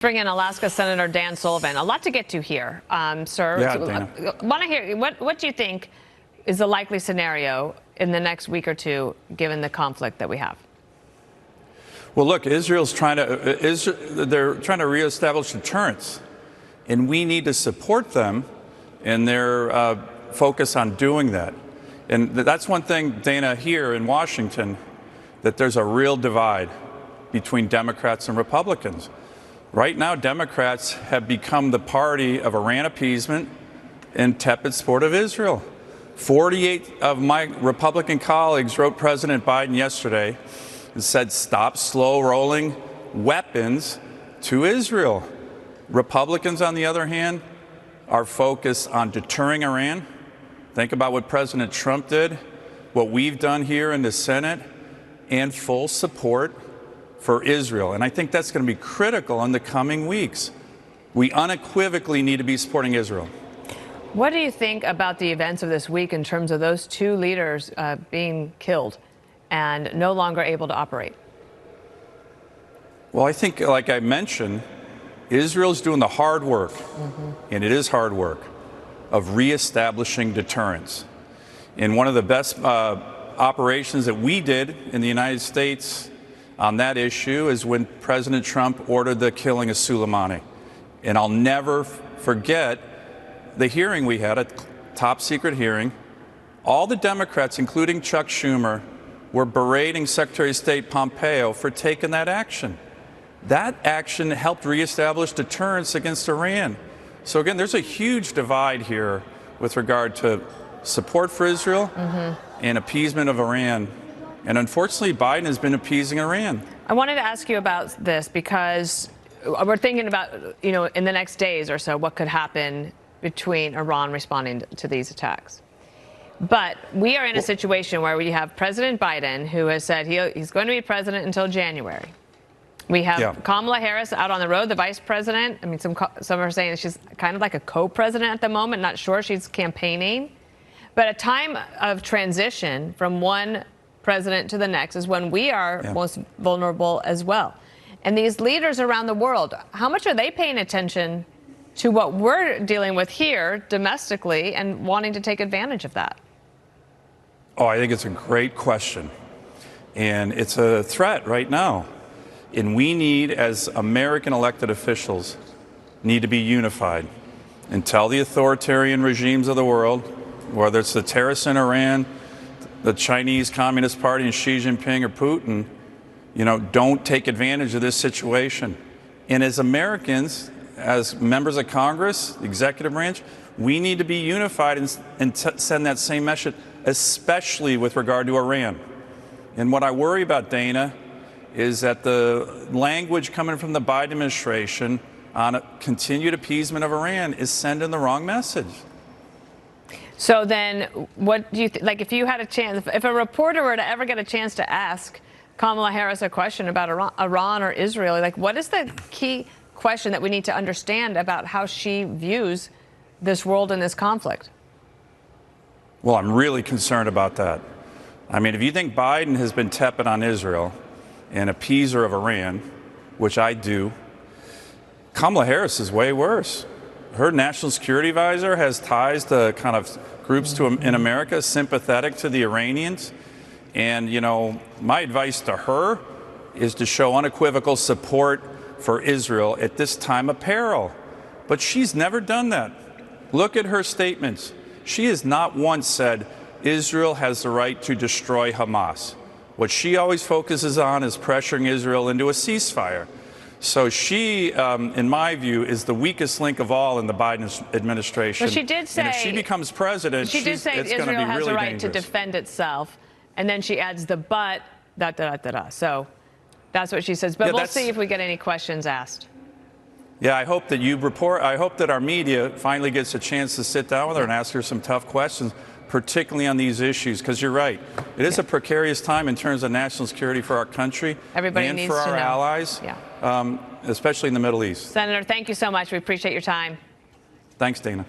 Bring in Alaska Senator Dan Sullivan. A lot to get to here, sir. Yeah, Dana. Want to hear what do you think is the likely scenario in the next week or two, given the conflict that we have? Well, look, Israel's they're trying to reestablish deterrence, and we need to support them in their focus on doing that. And that's one thing, Dana, here in Washington, that there's a real divide between Democrats and Republicans. Right now, Democrats have become the party of Iran appeasement and tepid support of Israel. 48 of my Republican colleagues wrote President Biden yesterday and said, stop slow rolling weapons to Israel. Republicans, on the other hand, are focused on deterring Iran. Think about what President Trump did, what we've done here in the Senate, and full support for Israel. And I think that's going to be critical in the coming weeks. We unequivocally need to be supporting Israel. What do you think about the events of this week in terms of those two leaders being killed and no longer able to operate? Well, I think, like I mentioned, Israel's doing the hard work, and it is hard work, of reestablishing deterrence. And one of the best operations that we did in the United States on that issue is when President Trump ordered the killing of Sullivan. And I'll never forget the hearing we had, a top secret hearing. All the Democrats, including Chuck Schumer, were berating Secretary of State Pompeo for taking that action. That action helped reestablish deterrence against Iran. So again, there's a huge divide here with regard to support for Israel and appeasement of Iran. And unfortunately, Biden has been appeasing Iran. I wanted to ask you about this because we're thinking about, in the next days or so, what could happen between Iran responding to these attacks. But we are in a situation where we have President Biden, who has said he's going to be president until January. We have Kamala Harris out on the road, the vice president. I mean, some are saying she's kind of like a co-president at the moment. Not sure, she's campaigning. But a time of transition from one president to the next is when we are most vulnerable as well. And these leaders around the world, how much are they paying attention to what we're dealing with here domestically and wanting to take advantage of that? Oh, I think it's a great question. And it's a threat right now. And we need, as American elected officials, need to be unified and tell the authoritarian regimes of the world, whether it's the terrorists in Iran, the Chinese Communist Party and Xi Jinping or Putin, don't take advantage of this situation. And as Americans, as members of Congress, the executive branch, we need to be unified and send that same message, especially with regard to Iran. And what I worry about, Dana, is that the language coming from the Biden administration on a continued appeasement of Iran is sending the wrong message. So then what do you think? Like, if you had a chance, if a reporter were to ever get a chance to ask Kamala Harris a question about Iran or Israel, like, what is the key question that we need to understand about how she views this world and this conflict? Well, I'm really concerned about that. I mean, if you think Biden has been tepid on Israel and appeaser of Iran, which I do, Kamala Harris is way worse. Her national security advisor has ties to kind of groups in America sympathetic to the Iranians. And, my advice to her is to show unequivocal support for Israel at this time of peril. But she's never done that. Look at her statements. She has not once said Israel has the right to destroy Hamas. What she always focuses on is pressuring Israel into a ceasefire. So she, in my view, is the weakest link of all in the Biden administration. But she did say, and if she becomes president, she did say it's going to be Israel has really a right dangerous. to defend itself, and then she adds the but, So that's what she says. But we'll see if we get any questions asked. Yeah, I hope that I hope that our media finally gets a chance to sit down with her and ask her some tough questions, particularly on these issues, because you're right. It is a precarious time in terms of national security for our country and for our allies, especially in the Middle East. Senator, thank you so much. We appreciate your time. Thanks, Dana.